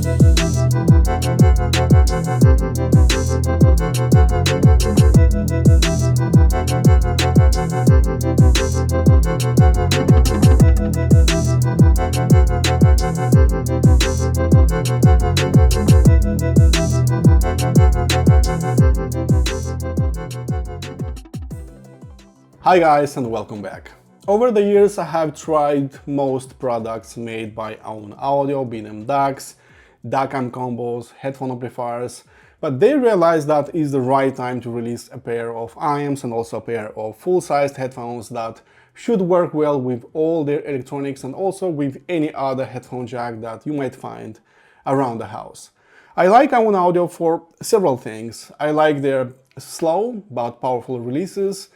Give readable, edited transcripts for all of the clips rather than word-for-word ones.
Hi guys and welcome back. Over the years I have tried most products made by Aune Audio, be them DACs, DAC combos, headphone amplifiers, but they realized that it's the right time to release a pair of amps and also a pair of full-sized headphones that should work well with all their electronics and also with any other headphone jack that you might find around the house. I like Aune Audio for several things. I like their slow but powerful releases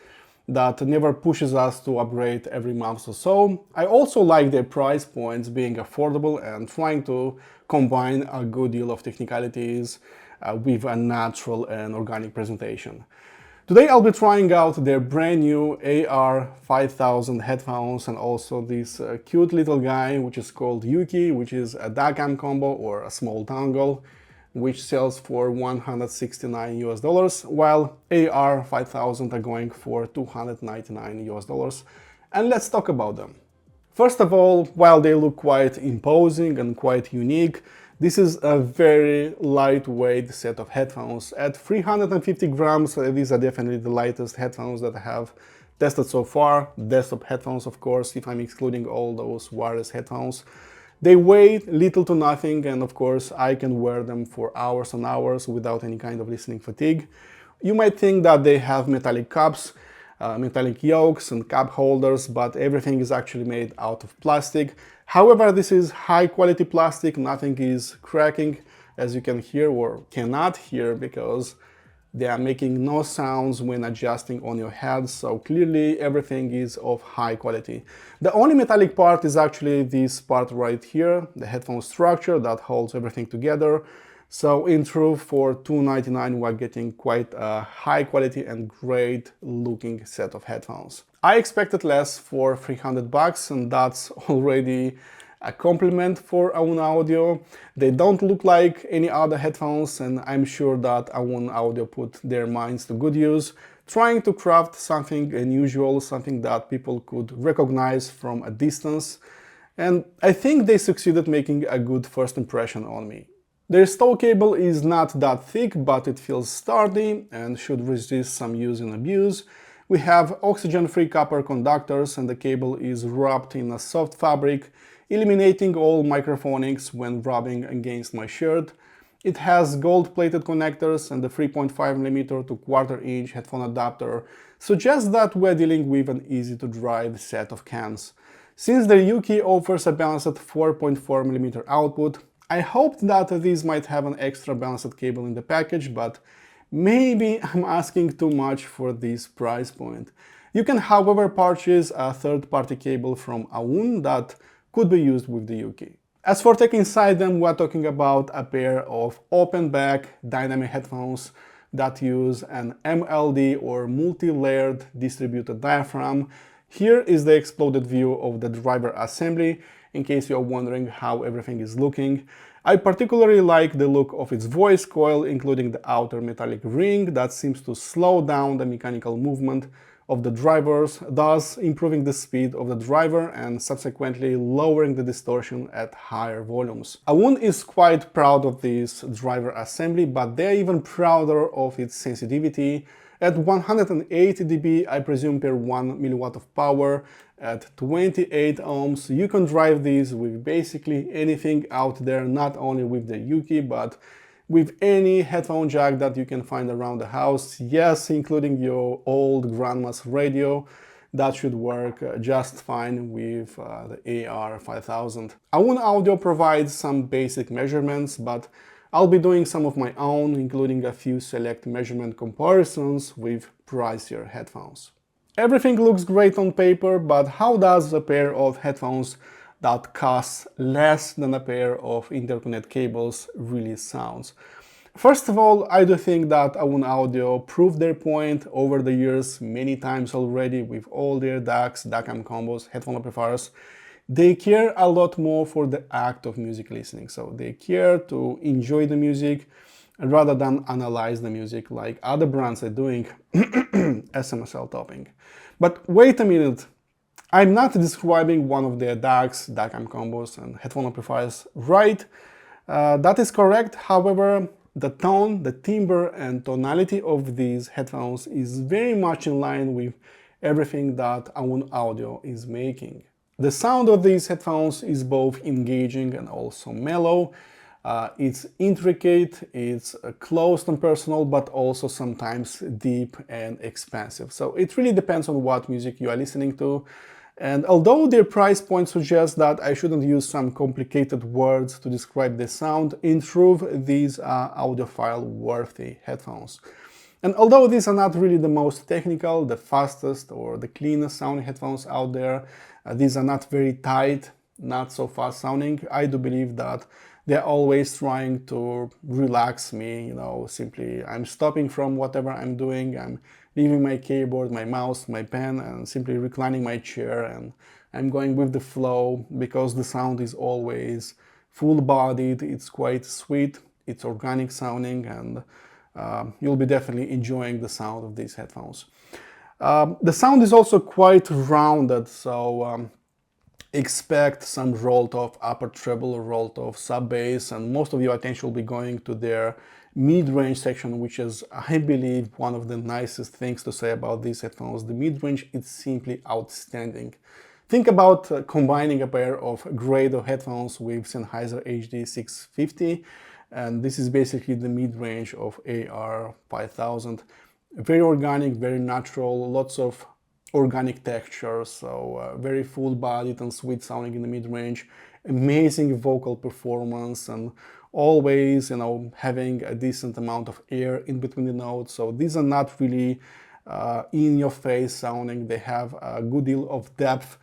that never pushes us to upgrade every month or so. I also like their price points being affordable and trying to combine a good deal of technicalities with a natural and organic presentation. Today I'll be trying out their brand new AR5000 headphones and also this cute little guy which is called Yuki, which is a DAC combo or a small dongle, which sells for $169 while AR5000 are going for $299. And let's talk about them. First of all, while they look quite imposing and quite unique, this is a very lightweight set of headphones. At 350 grams, these are definitely the lightest headphones that I have tested so far. Desktop headphones, of course, if I'm excluding all those wireless headphones. They weigh little to nothing, and of course I can wear them for hours and hours without any kind of listening fatigue. You might think that they have metallic cups, metallic yokes and cup holders, but everything is actually made out of plastic. However, this is high quality plastic, nothing is cracking, as you can hear or cannot hear, because they are making no sounds when adjusting on your head, so clearly everything is of high quality. The only metallic part is actually this part right here, the headphone structure that holds everything together. So in truth, for $299 we're getting quite a high quality and great looking set of headphones. I expected less for 300 bucks, and that's already a compliment for Aune Audio. They don't look like any other headphones, and I'm sure that Aune Audio put their minds to good use, trying to craft something unusual, something that people could recognize from a distance. And I think they succeeded making a good first impression on me. Their stow cable is not that thick, but it feels sturdy and should resist some use and abuse. We have oxygen-free copper conductors, and the cable is wrapped in a soft fabric, eliminating all microphonics when rubbing against my shirt. It has gold-plated connectors, and the 3.5mm to 1/4 inch headphone adapter suggests that we're dealing with an easy-to-drive set of cans. Since the Yuki offers a balanced 4.4mm output, I hoped that these might have an extra balanced cable in the package, but maybe I'm asking too much for this price point. You can, however, purchase a third-party cable from Aune that could be used with the Yuki. As for tech inside them, we're talking about a pair of open-back dynamic headphones that use an MLD or multi-layered distributed diaphragm. Here is the exploded view of the driver assembly, in case you're wondering how everything is looking. I particularly like the look of its voice coil, including the outer metallic ring that seems to slow down the mechanical movement of the drivers, thus improving the speed of the driver and subsequently lowering the distortion at higher volumes. Aune is quite proud of this driver assembly, but they're even prouder of its sensitivity. At 180 dB, I presume per 1 milliwatt of power, at 28 ohms, you can drive these with basically anything out there, not only with the Yuki, but with any headphone jack that you can find around the house. Yes, including your old grandma's radio. That should work just fine with the AR5000. Aune Audio provides some basic measurements, but I'll be doing some of my own, including a few select measurement comparisons with pricier headphones. Everything looks great on paper, but how does a pair of headphones that costs less than a pair of interconnect cables really sounds? First of all, I do think that Aune Audio proved their point over the years many times already with all their DACs, DAC combos, headphone amplifiers. They care a lot more for the act of music listening. So they care to enjoy the music rather than analyze the music like other brands are doing. SMSL topping. But wait a minute, I'm not describing one of their DACs, DAC amp combos and headphone amplifiers, right? That is correct. However, the tone, the timbre and tonality of these headphones is very much in line with everything that Aune Audio is making. The sound of these headphones is both engaging and also mellow. It's intricate, it's close and personal, but also sometimes deep and expansive. So it really depends on what music you are listening to. And although their price point suggests that I shouldn't use some complicated words to describe the sound, in truth, these are audiophile-worthy headphones. And although these are not really the most technical, the fastest or the cleanest sounding headphones out there, these are not very tight, not so fast sounding, I do believe that they're always trying to relax me, you know, simply I'm stopping from whatever I'm doing, I'm leaving my keyboard, my mouse, my pen, and simply reclining my chair, and I'm going with the flow because the sound is always full-bodied, it's quite sweet, it's organic sounding, and you'll be definitely enjoying the sound of these headphones. The sound is also quite rounded, so expect some rolled off upper treble, rolled off sub bass, and most of your attention will be going to their mid-range section, which is, I believe, one of the nicest things to say about these headphones. The mid-range is simply outstanding. Think about combining a pair of Grado headphones with Sennheiser HD650, and this is basically the mid-range of AR5000. Very organic, very natural, lots of organic texture, so very full-bodied and sweet sounding in the mid-range, amazing vocal performance, and always, you know, having a decent amount of air in between the notes. So these are not really in-your-face sounding, they have a good deal of depth.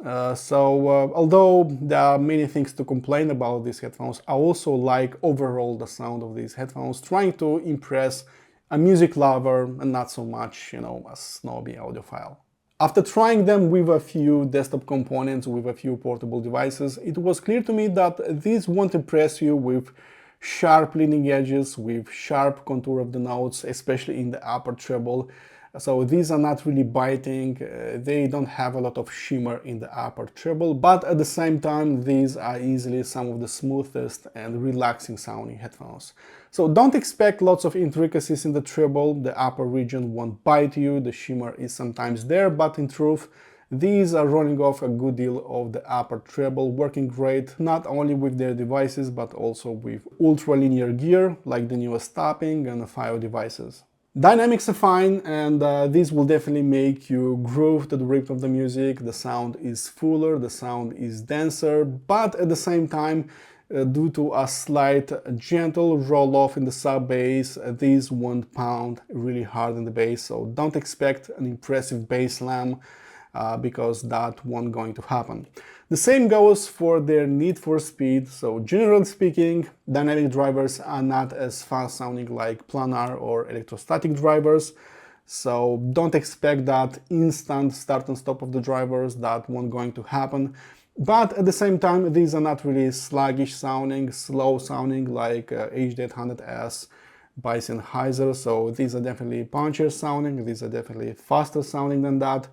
Although there are many things to complain about these headphones, I also like overall the sound of these headphones, trying to impress a music lover and not so much, you know, a snobby audiophile. After trying them with a few desktop components, with a few portable devices, it was clear to me that these won't impress you with sharp leading edges, with sharp contour of the notes, especially in the upper treble. So these are not really biting, they don't have a lot of shimmer in the upper treble, but at the same time these are easily some of the smoothest and relaxing sounding headphones. So don't expect lots of intricacies in the treble, the upper region won't bite you, the shimmer is sometimes there, but in truth these are rolling off a good deal of the upper treble, working great not only with their devices but also with ultra-linear gear like the newest Topping and FiO devices. Dynamics are fine, and these will definitely make you groove to the rhythm of the music. The sound is fuller, the sound is denser, but at the same time, due to a slight gentle roll-off in the sub-bass, these won't pound really hard in the bass, so don't expect an impressive bass slam because that won't going to happen. The same goes for their need for speed, so generally speaking, dynamic drivers are not as fast sounding like planar or electrostatic drivers, so don't expect that instant start and stop of the drivers, that won't going to happen. But at the same time, these are not really sluggish sounding, slow sounding like HD800S by Sennheiser, so these are definitely punchier sounding, these are definitely faster sounding than that.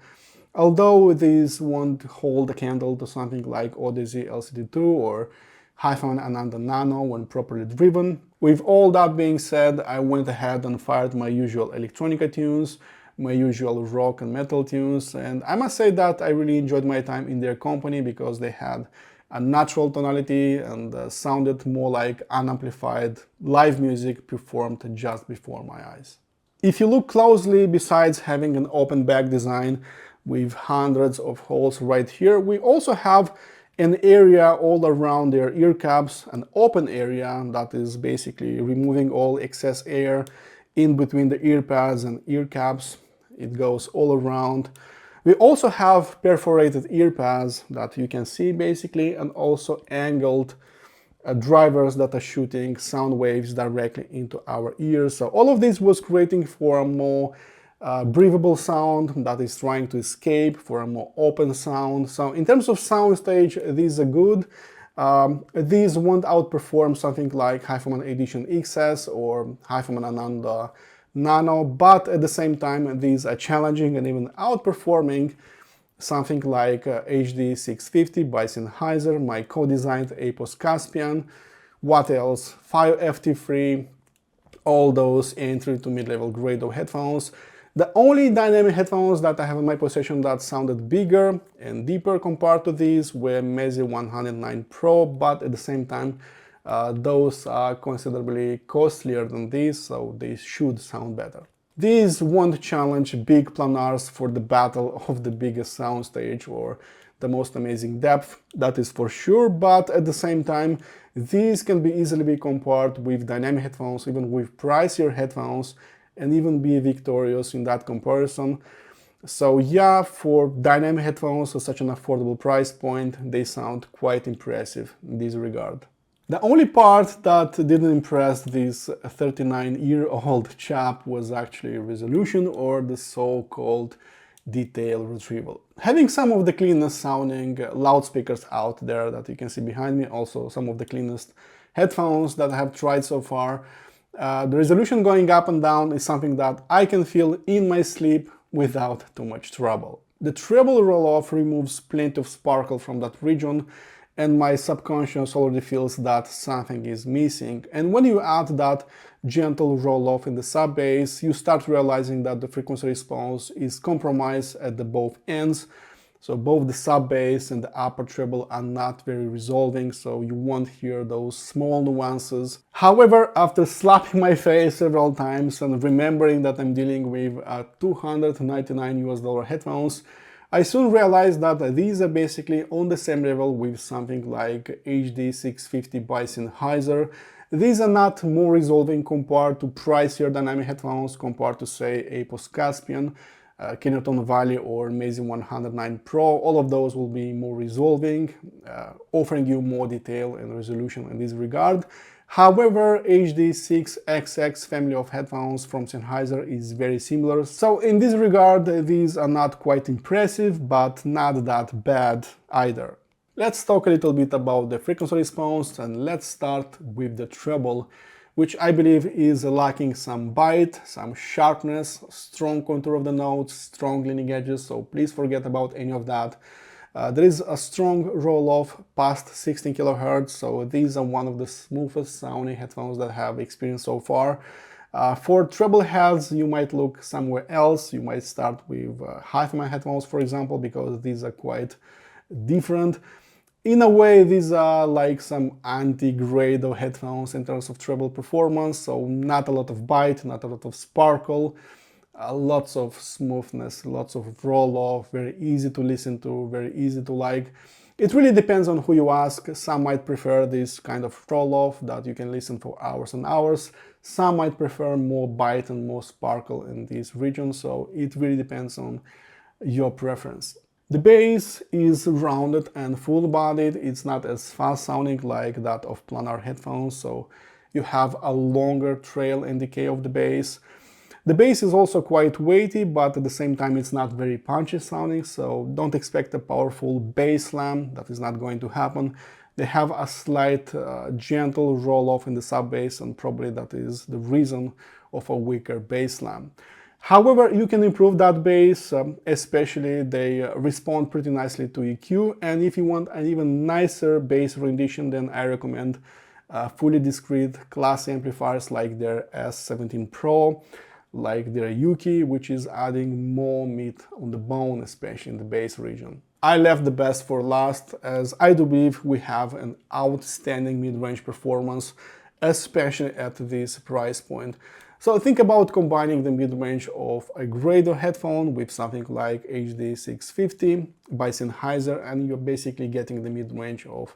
Although these won't hold a candle to something like Odyssey LCD2 or Hi-Fi Ananda Nano when properly driven. With all that being said, I went ahead and fired my usual electronica tunes, my usual rock and metal tunes, and I must say that I really enjoyed my time in their company because they had a natural tonality and sounded more like unamplified live music performed just before my eyes. If you look closely, besides having an open back design with hundreds of holes right here, we also have an area all around their ear caps, an open area that is basically removing all excess air in between the ear pads and ear caps. It goes all around. We also have perforated ear pads that you can see basically, and also angled drivers that are shooting sound waves directly into our ears. So all of this was creating for a more breathable sound that is trying to escape for a more open sound. So in terms of Soundstage, these are good. These won't outperform something like HiFiMan Edition XS or HiFiMan Ananda Nano, but at the same time these are challenging and even outperforming something like HD650 by Sennheiser, my co-designed APOS Caspian, what else, Fire FT3, all those entry to mid-level grade of headphones. The only dynamic headphones that I have in my possession that sounded bigger and deeper compared to these were Meze 109 Pro, but at the same time those are considerably costlier than these, so they should sound better. These won't challenge big planars for the battle of the biggest soundstage or the most amazing depth, that is for sure, but at the same time these can be easily be compared with dynamic headphones, even with pricier headphones, and even be victorious in that comparison. So yeah, for dynamic headphones at such an affordable price point, they sound quite impressive in this regard. The only part that didn't impress this 39-year-old chap was actually resolution, or the so-called detail retrieval. Having some of the cleanest sounding loudspeakers out there that you can see behind me, also some of the cleanest headphones that I have tried so far, the resolution going up and down is something that I can feel in my sleep without too much trouble. The treble roll-off removes plenty of sparkle from that region, and my subconscious already feels that something is missing. And when you add that gentle roll-off in the sub bass, you start realizing that the frequency response is compromised at the both ends. So both the sub bass and the upper treble are not very resolving, so you won't hear those small nuances. However, after slapping my face several times and remembering that I'm dealing with $299 headphones, I soon realized that these are basically on the same level with something like HD650 by Sennheiser. These are not more resolving compared to pricier dynamic headphones compared to, say, APOS Caspian, Kineton Valley or Meze 109 Pro. All of those will be more resolving, offering you more detail and resolution in this regard. However, HD6XX family of headphones from Sennheiser is very similar. So in this regard, these are not quite impressive, but not that bad either. Let's talk a little bit about the frequency response, and let's start with the treble, which I believe is lacking some bite, some sharpness, strong contour of the notes, strong leading edges, so please forget about any of that. There is a strong roll-off past 16 kHz, so these are one of the smoothest sounding headphones that I have experienced so far. For treble heads, you might look somewhere else. You might start with HiFiMan headphones, for example, because these are quite different. In a way, these are like some anti-grade of headphones in terms of treble performance, so not a lot of bite, not a lot of sparkle, lots of smoothness, lots of roll-off, very easy to listen to, very easy to like. It really depends on who you ask. Some might prefer this kind of roll-off that you can listen for hours and hours. Some might prefer more bite and more sparkle in this region, so it really depends on your preference. The bass is rounded and full-bodied. It's not as fast-sounding like that of planar headphones, so you have a longer trail and decay of the bass. The bass is also quite weighty, but at the same time it's not very punchy sounding, so don't expect a powerful bass slam. That is not going to happen. They have a slight gentle roll-off in the sub-bass, and probably that is the reason of a weaker bass slam. However, you can improve that bass, especially they respond pretty nicely to EQ, and if you want an even nicer bass rendition, then I recommend fully discrete class amplifiers like their S17 Pro, like their Yuki, which is adding more meat on the bone, especially in the bass region. I left the best for last, as I do believe we have an outstanding mid-range performance, especially at this price point. So think about combining the mid-range of a Grader headphone with something like HD650 by Sennheiser, and you're basically getting the mid-range of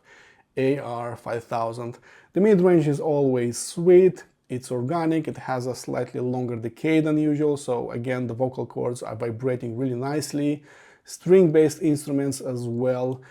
AR5000. The mid-range is always sweet, it's organic, it has a slightly longer decay than usual, so again the vocal cords are vibrating really nicely, string-based instruments as well.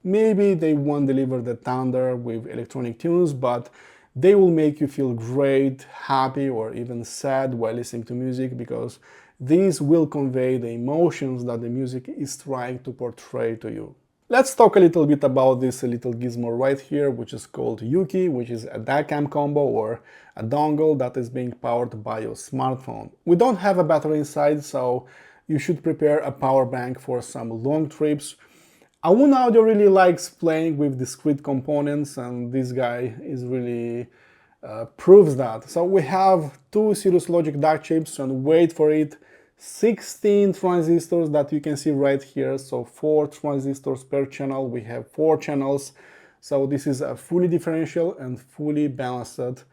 Maybe they won't deliver the thunder with electronic tunes, but they will make you feel great, happy, or even sad while listening to music, because these will convey the emotions that the music is trying to portray to you. Let's talk a little bit about this little gizmo right here, which is called Yuki, which is a DAC cam combo or a dongle that is being powered by your smartphone. We don't have a battery inside, so you should prepare a power bank for some long trips. Aune Audio really likes playing with discrete components, and this guy is really proves that. So we have two Cirrus Logic DAC chips, and wait for it, 16 transistors that you can see right here. So 4 transistors per channel. We have 4 channels. So this is a fully differential and fully balanced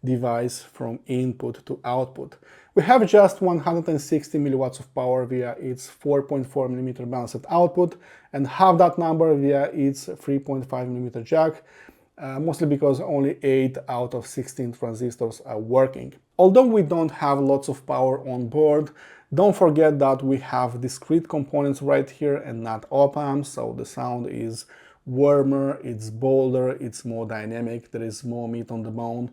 device from input to output. We have just 160 milliwatts of power via its 4.4mm balanced output, and half that number via its 3.5mm jack, mostly because only 8 out of 16 transistors are working. Although we don't have lots of power on board, don't forget that we have discrete components right here and not op-amps, so the sound is warmer, it's bolder, it's more dynamic, there is more meat on the bone.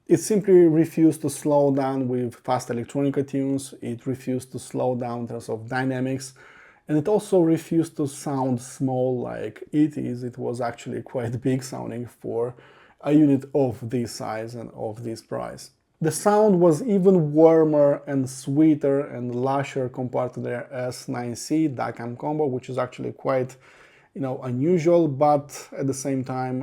It simply refused to slow down with fast electronica tunes, it refused to slow down in terms of dynamics, and it also refused to sound small like it is. It was actually quite big sounding for a unit of this size and of this price. The sound was even warmer and sweeter and lusher compared to their S9C DAC cam combo, which is actually quite, unusual, but at the same time,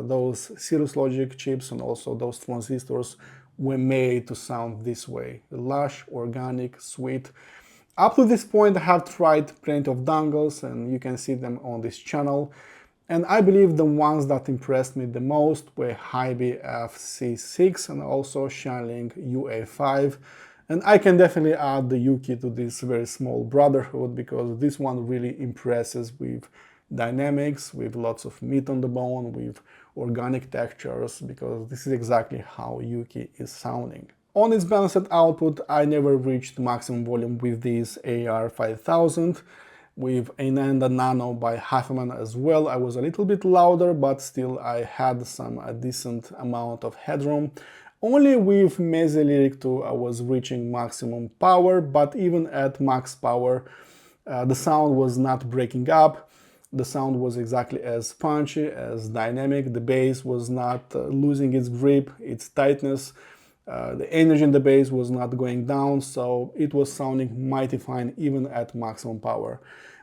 those Cirrus Logic chips and also those transistors were made to sound this way. Lush, organic, sweet. Up to this point, I have tried plenty of dongles, and you can see them on this channel. And I believe the ones that impressed me the most were Hibi FC6 and also Shinling UA5. And I can definitely add the Yuki to this very small brotherhood, because this one really impresses with dynamics, with lots of meat on the bone, with organic textures, because this is exactly how Yuki is sounding. On its balanced output, I never reached maximum volume with this AR5000. With Aune Nano by Huffman as well, I was a little bit louder, but still I had a decent amount of headroom. Only with Meze Lyric 2 I was reaching maximum power, but even at max power, the sound was not breaking up. The sound was exactly as punchy, as dynamic. The bass was not losing its grip, its tightness. The energy in the bass was not going down, so it was sounding mighty fine even at maximum power.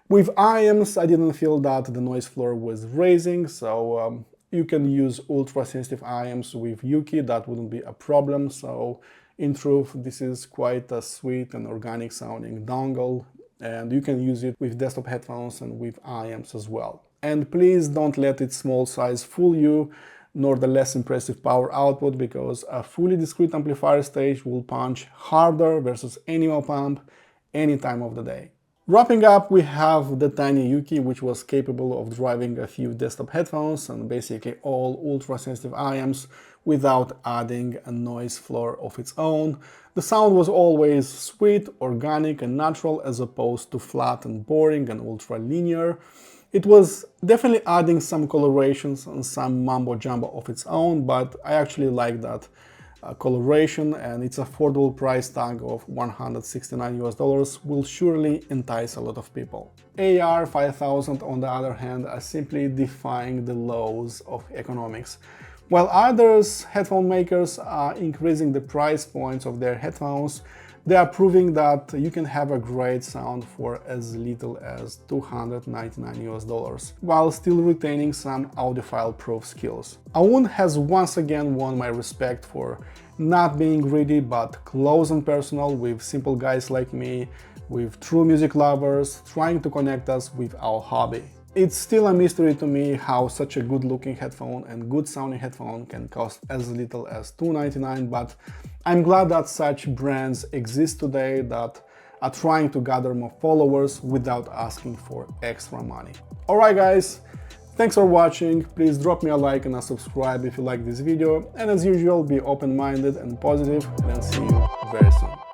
With IAMs, I didn't feel that the noise floor was raising, so you can use ultra-sensitive IAMs with Yuki, that wouldn't be a problem. So in truth, this is quite a sweet and organic sounding dongle, and you can use it with desktop headphones and with IAMs as well. And please don't let its small size fool you, nor the less impressive power output, because a fully discrete amplifier stage will punch harder versus any op-amp any time of the day. Wrapping up, we have the tiny Yuki, which was capable of driving a few desktop headphones and basically all ultra-sensitive IAMs without adding a noise floor of its own. The sound was always sweet, organic and natural, as opposed to flat and boring and ultra-linear. It was definitely adding some colorations and some mambo-jumbo of its own, but I actually like that coloration, and its affordable price tag of $169 will surely entice a lot of people. AR5000, on the other hand, are simply defying the laws of economics. While others headphone makers are increasing the price points of their headphones, they are proving that you can have a great sound for as little as $299 while still retaining some audiophile-proof skills. Aune has once again won my respect for not being greedy but close and personal with simple guys like me, with true music lovers trying to connect us with our hobby. It's still a mystery to me how such a good-looking headphone and good-sounding headphone can cost as little as $299, but I'm glad that such brands exist today that are trying to gather more followers without asking for extra money. Alright guys, thanks for watching. Please drop me a like and a subscribe if you like this video, and as usual, be open-minded and positive, and I'll see you very soon.